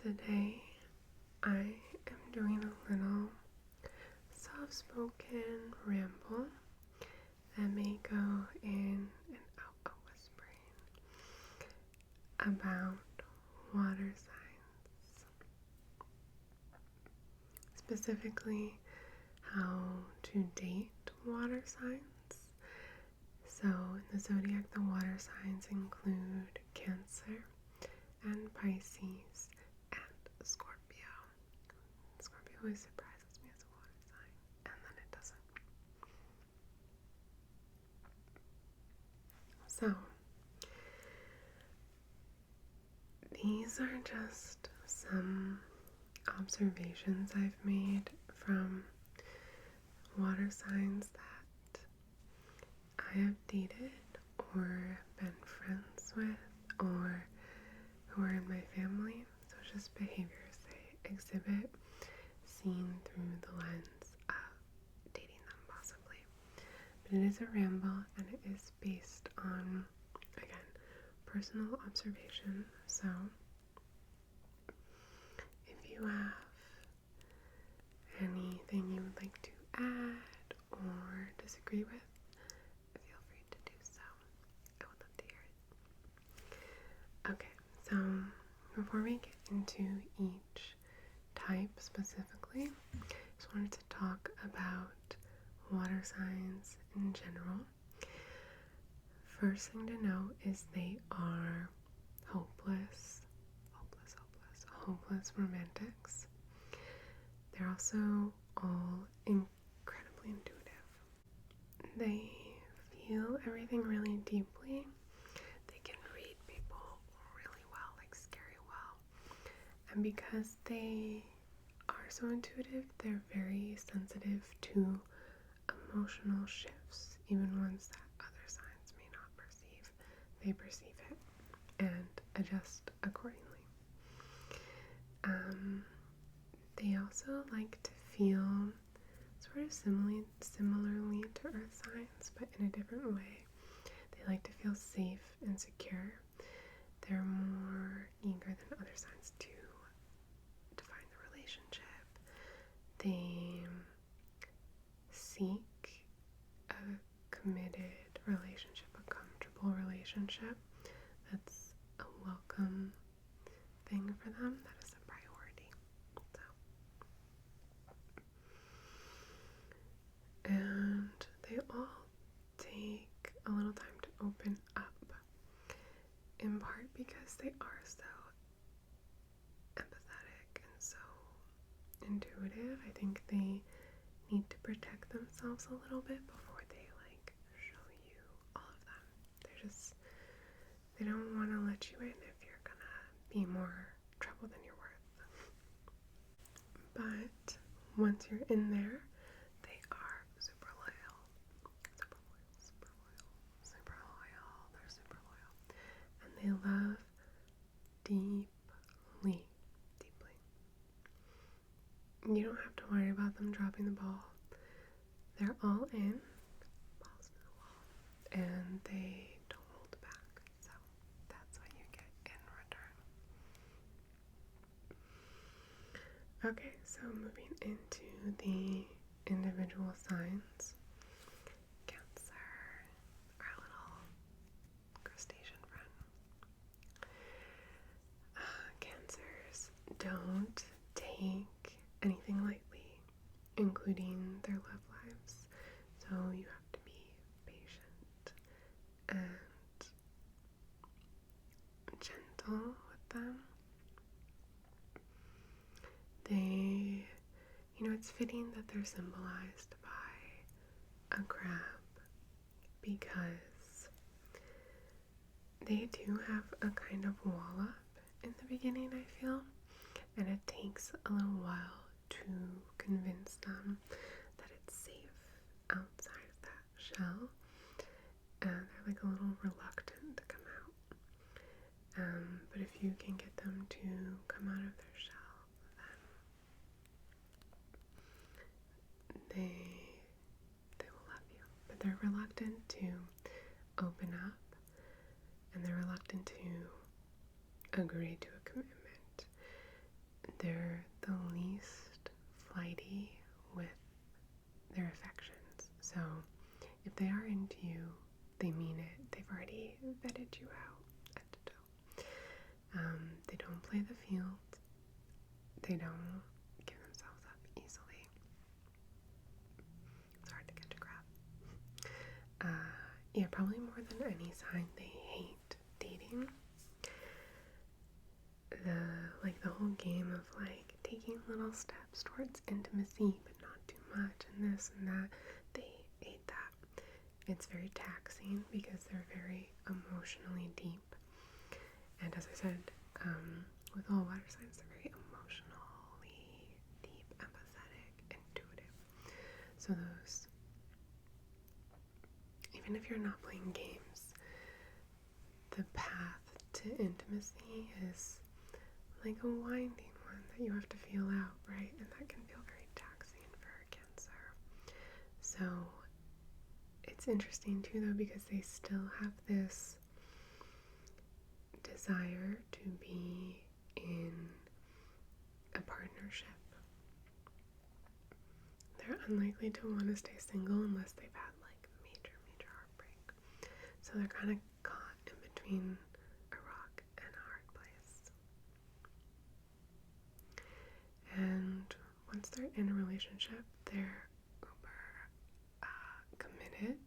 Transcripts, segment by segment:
Today I am doing a little soft-spoken ramble that may go in and out of whispering about water signs, specifically how to date water signs. So in the zodiac, the water signs include Cancer and Pisces and Scorpio. Scorpio always surprises me as a water sign, and then it doesn't. So, these are just some observations I've made from water signs that I have dated or been friends with or who are in my family. So it's just behaviors they exhibit seen through the lens of dating them possibly. But it is a ramble and it is based on, again, personal observation. So if you have anything you would like to add or disagree with, feel free to do so. I would love to hear it. Okay, so before we get into each type specifically, I just wanted to talk about water signs in general. First thing to know is they are hopeless romantics. They're also all incredibly intuitive. They feel everything really deeply. They can read people really well, like scary well. And because they are so intuitive, they're very sensitive to emotional shifts, even ones that other signs may not perceive. They perceive it and adjust accordingly. They also like to feel sort of similarly to earth signs, but in a different way. They like to feel safe and secure. They're more eager than other signs to define the relationship. They seek a committed relationship, a comfortable relationship. That's a welcome thing for them. That is a priority. And they all take a little time to open up, in part because they are so empathetic and so intuitive. I think they need to protect themselves a little bit before they show you all of them. They don't want to let you in if you're gonna be more trouble than you're worth. But once you're in there, they are super loyal. They're super loyal. And they love deeply. You don't have to worry about them dropping the ball. They're all in, balls to the wall, and they don't hold back. So that's what you get in return. Okay, so moving into the individual signs. Cancer, our little crustacean friend. Cancers don't take anything lightly, including their love lives. So you have to be patient and gentle with them. It's fitting that they're symbolized by a crab because they do have a kind of wall up in the beginning, I feel, and it takes a little while to convince them that it's safe outside of that shell, and they're a little reluctant to come out. But if you can get them to come out of their shell, then they will love you. But they're reluctant to open up, and they're reluctant to agree to a commitment. they're the least flighty with their affections. So if they are into you, they mean it. They've already vetted you out head to toe. They don't play the field. They don't give themselves up easily. It's hard to catch a grab. Yeah, probably more than any sign, they hate dating. The whole game of like taking little steps towards intimacy but not too much and this and that, they hate that. It's very taxing because they're very emotionally deep, and as I said, with all water signs, they're very emotionally deep, empathetic, intuitive. So those, even if you're not playing games, the path to intimacy is like a winding one that you have to feel out, right? And that can feel very taxing for Cancer. So it's interesting too, though, because they still have this desire to be in a partnership. They're unlikely to want to stay single unless they've had like major heartbreak. So they're kind of caught in between a rock and a hard place. And once they're in a relationship, they're uber committed,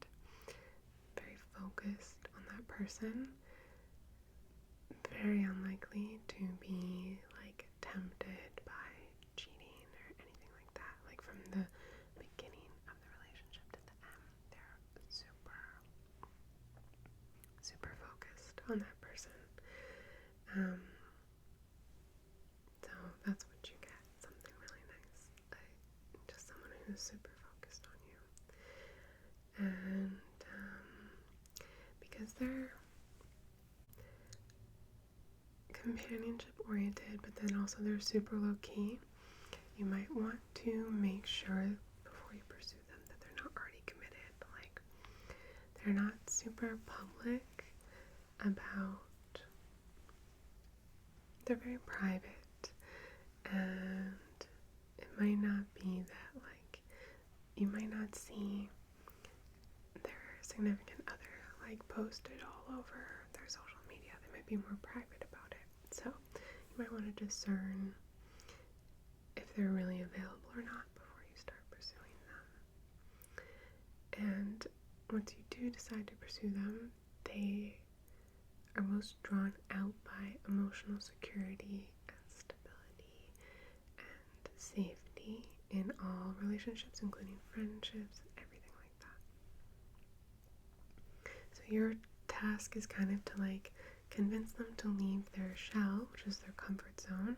very focused on that person, very unlikely to be like tempted by cheating or anything like that. Like from the beginning of the relationship to the end, they're super focused on that person. So that's what you get, something really nice, like just someone who's super focused on you. And because they're companionship oriented, but then also they're super low key, you might want to make sure before you pursue them that they're not already committed. Like, they're not super public about, they're very private, and it might not be that, like, you might not see their significant other like posted all over their social media. They might be more private about it. So you might want to discern if they're really available or not before you start pursuing them. And once you do decide to pursue them, they are most drawn out by emotional security and stability and safety in all relationships, including friendships, everything like that. So your task is kind of to like convince them to leave their shell, which is their comfort zone,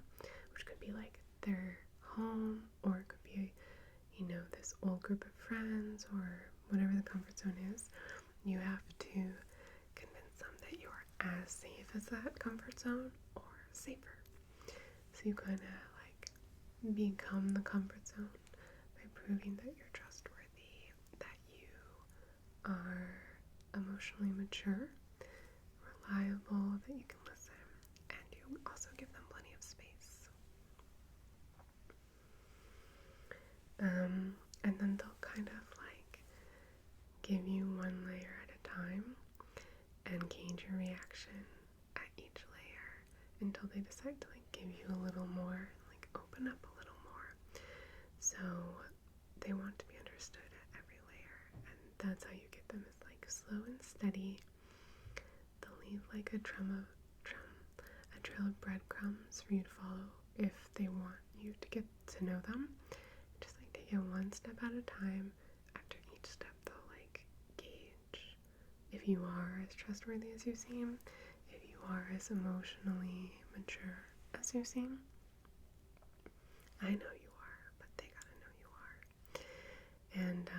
which could be like their home, or it could be, you know, this old group of friends, or whatever the comfort zone is. You have to convince them that you are as safe as that comfort zone or safer. So you kind of like become the comfort zone by proving that you're trustworthy, that you are emotionally mature, reliable, that you can listen, and you also give them plenty of space. And then they'll kind of like give you one layer at a time and gauge your reaction at each layer until they decide to like give you a little more, like open up a little more. So they want to be understood at every layer, and that's how you get them, is like slow and steady. They'll leave like a trail of breadcrumbs for you to follow if they want you to get to know them. Just like take it one step at a time. After each step, they'll like gauge if you are as trustworthy as you seem, if you are as emotionally mature as you seem. I know you are, but they gotta know you are. And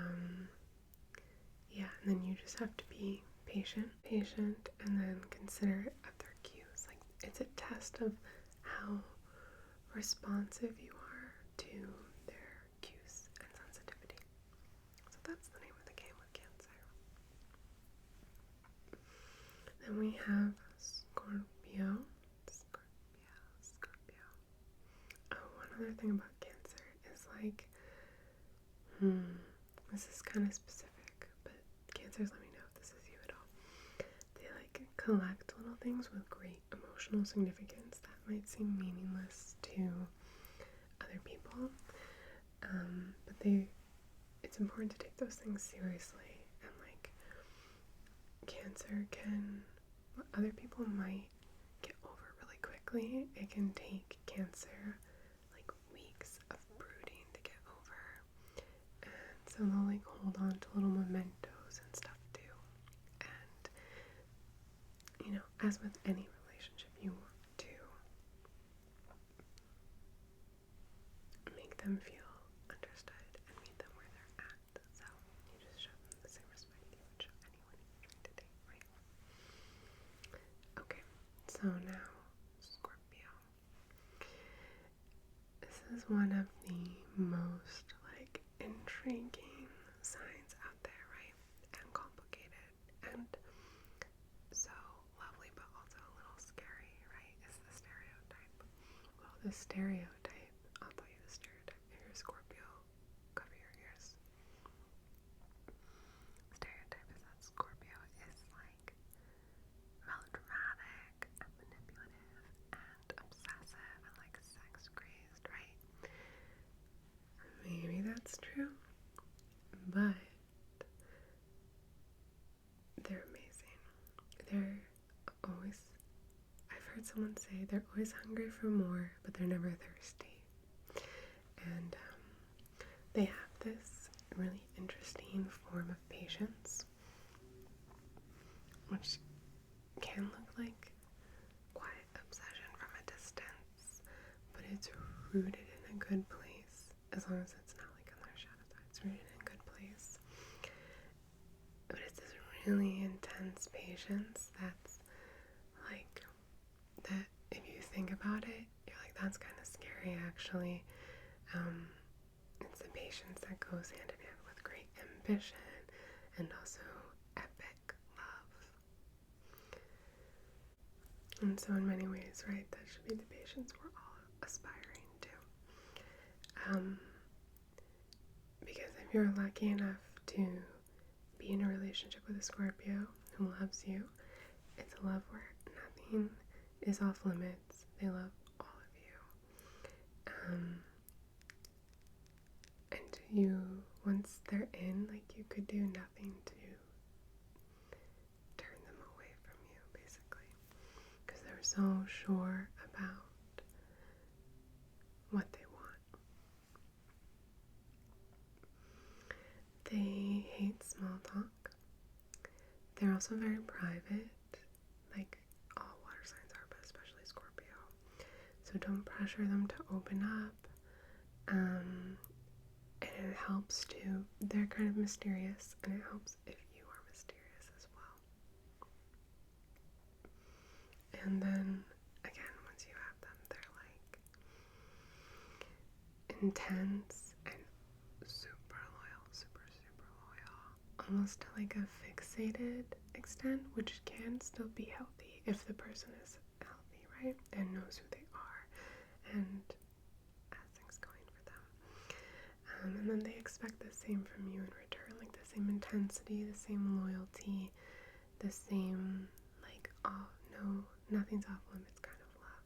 yeah, and then you just have to be patient, and then considerate of their cues. Like, it's a test of how responsive you are to their cues and sensitivity. So that's the name of the game with Cancer. Then we have Scorpio. Oh, another thing about Cancer is like, this is kind of specific, but Cancers, let me know if this is you at all. They like collect little things with great emotional significance that might seem meaningless to other people, but it's important to take those things seriously. And like, Cancer what other people might get over really quickly, it can take Cancer like weeks of brooding to get over. And so they'll like hold on to little mementos and stuff too. And you know, as with any relationship, you want to make them feel understood and meet them where they're at. So you just show them the same respect you would show anyone you're trying to date, right? Okay, so now Scorpio. This is one of the most like intriguing signs out there, right? And complicated and so lovely, but also a little scary, right? Is the stereotype. Well, the stereotype, I'll tell you the stereotype. If you're a Scorpio, cover your ears. Stereotype is that Scorpio is like melodramatic and manipulative and obsessive and like sex crazed, right? Maybe that's true, but they're amazing. They're always, I've heard someone say they're always hungry for more, but they're never thirsty. And they have this really interesting form of patience, which can look like quiet obsession from a distance, but it's rooted in a good place, as long as it's not like on their shadow side. It's rooted in a good place. But it's this really intense patience that's like, that if you think about it, you're like, that's kind of scary actually. It's the patience that goes hand in hand with great ambition and also epic love. And so in many ways, right, that should be the patience we're all aspiring to. Because if you're lucky enough to be in a relationship with a Scorpio who loves you, it's a love where nothing is off limits. They love all of you. And you, once they're in, like, you could do nothing to turn them away from you, basically. Because they're so sure about what they want. They hate small talk. They're also very private, like all water signs are, but especially Scorpio. So don't pressure them to open up. And it helps too. They're kind of mysterious, and it helps if you are mysterious as well. And then, again, once you have them, they're like intense and super loyal, super loyal. Almost to like a fixated extent, which can still be healthy if the person is healthy, right? And knows who they are and has things going for them. And then they expect the same from you in return, like the same intensity, the same loyalty, the same, like, oh, no, nothing's off limits kind of love.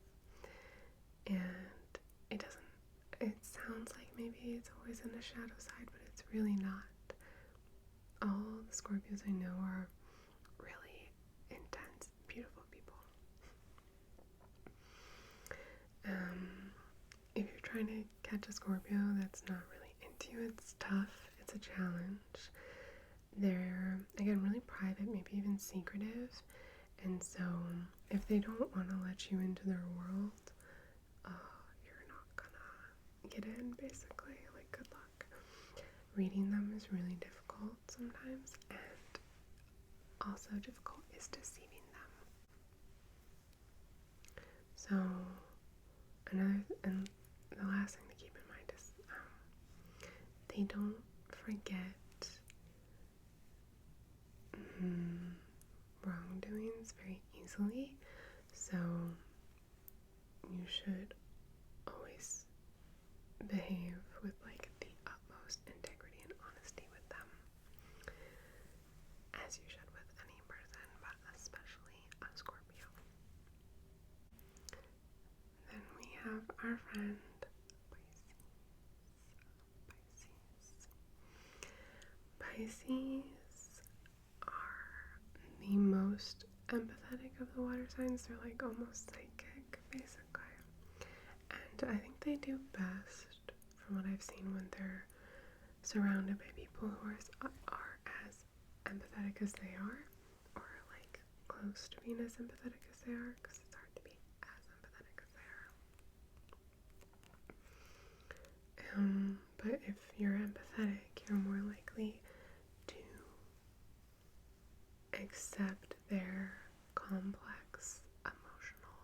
And it sounds like maybe it's always in the shadow side, but it's really not. All the Scorpios I know are really intense, beautiful people. If you're trying to catch a Scorpio that's not really into you, it's tough, it's a challenge. They're, again, really private, maybe even secretive, and so if they don't want to let you into their world, you're not gonna get in, basically. Like, good luck. Reading them is really difficult sometimes, and also difficult is deceiving them. So and the last thing to keep in mind is they don't forget wrongdoings very easily, so you should always behave with like the utmost integrity and honesty with them, as you should with any person, but especially a Scorpio. Then we have our friend Pisces are the most empathetic of the water signs. They're like almost psychic, basically. And I think they do best, from what I've seen, when they're surrounded by people who are as empathetic as they are, or like close to being as empathetic as they are, because it's hard to be as empathetic as they are. But if you're empathetic, you're more likely to accept their complex emotional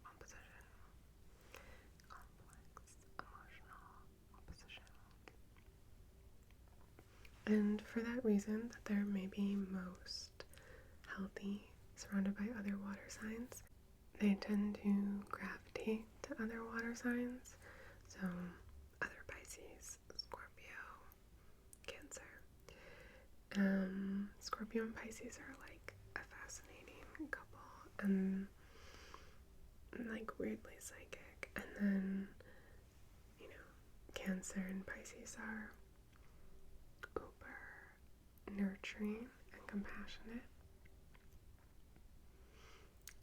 opposition. And for that reason, that they're maybe most healthy surrounded by other water signs, they tend to gravitate to other water signs. So other Pisces, Scorpio, Cancer. Scorpio and Pisces are like a fascinating couple, and like weirdly psychic. And then, you know, Cancer and Pisces are uber nurturing and compassionate.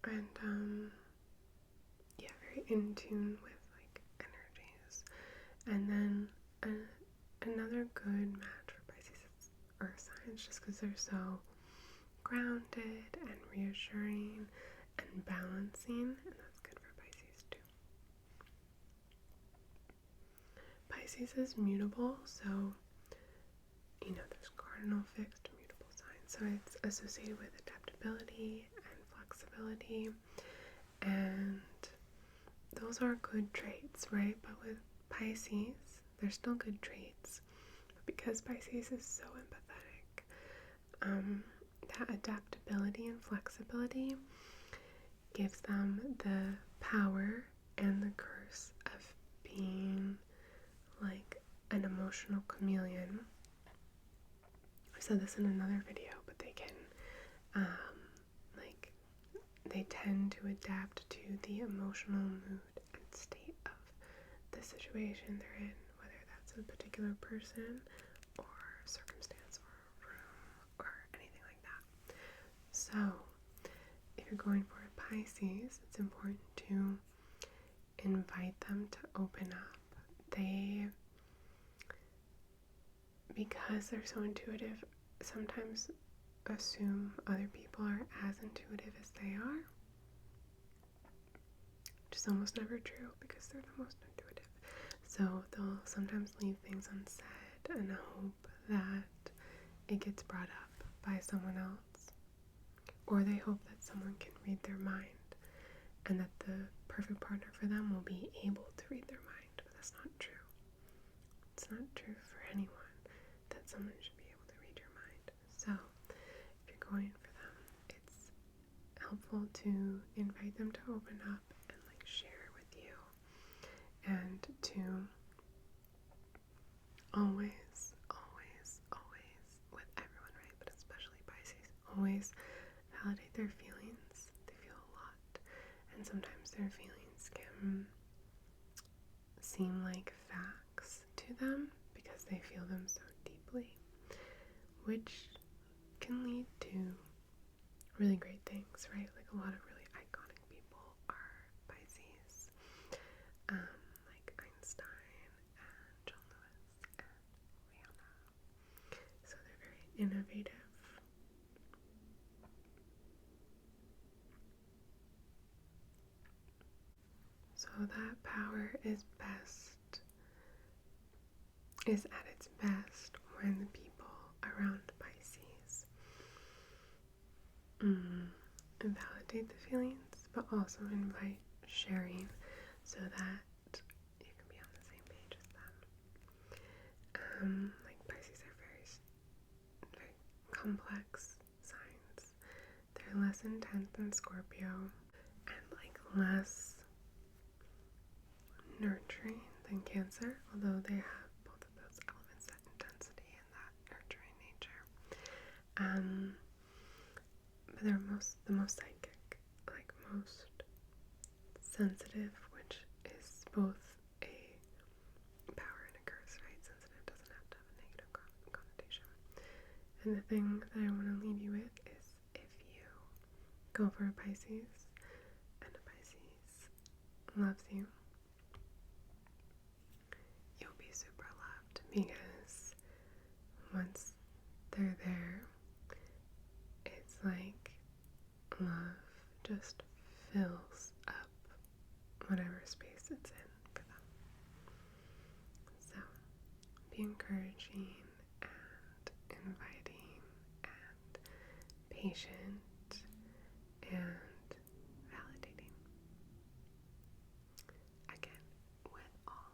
And yeah, very in tune with like energies. And then another good match for Pisces is Earth signs, just because they're so grounded and reassuring and balancing, and that's good for Pisces too. Pisces is mutable, so you know there's cardinal, fixed, mutable signs, so it's associated with adaptability and flexibility, and those are good traits, right? But with Pisces, they're still good traits, but because Pisces is so empathetic, that adaptability and flexibility gives them the power and the curse of being like an emotional chameleon. I said this in another video, but they can they tend to adapt to the emotional mood and state of the situation they're in, whether that's a particular person or circumstance or room or anything like that. So if you're going for a Pisces, it's important to invite them to open up. Because they're so intuitive, sometimes assume other people are as intuitive as they are, which is almost never true because they're the most intuitive. So they'll sometimes leave things unsaid and hope that it gets brought up by someone else, or they hope that someone can read their mind and that the perfect partner for them will be able to read their mind, but that's not true. It's not true for anyone that someone should be able to read your mind. So if you're going for them, it's helpful to invite them to open up and like share with you, and to always with everyone, right, but especially Pisces, always validate their feelings. They feel a lot, and sometimes their feelings can seem like facts to them because they feel them so deeply, which can lead to really great things, right? Like a lot of really iconic people are Pisces, like Einstein and John Lewis and Leona. So they're very innovative. So that power is at its best when the people around Pisces validate the feelings, but also invite sharing so that you can be on the same page as them. Like Pisces are very complex signs. They're less intense than Scorpio and like less nurturing than Cancer, although they have both of those elements, that intensity and that nurturing nature. But they're the most psychic, like most sensitive, which is both a power and a curse, right? Sensitive doesn't have to have a negative connotation. And the thing that I want to leave you with is, if you go for a Pisces and a Pisces loves you, you'll be super loved, because once they're there, it's like love just fills up whatever space it's in for them. So be encouraging and inviting and patient and validating. Again, with all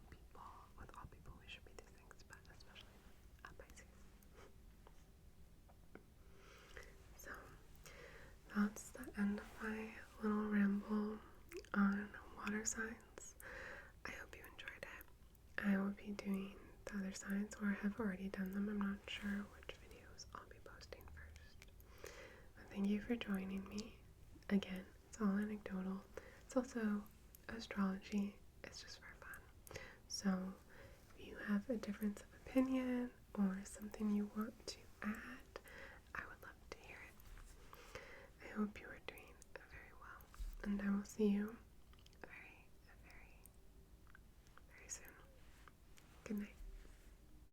people we should be these things, but especially a Pisces. So that's the end of my little ramble on water signs. I hope you enjoyed it. I will be doing the other signs, or have already done them. I'm not sure which videos I'll be posting first. But thank you for joining me. Again, it's all anecdotal. It's also astrology. It's just for fun. So if you have a difference of opinion or something you want to add, I would love to hear it. I hope you are doing very well, and I will see you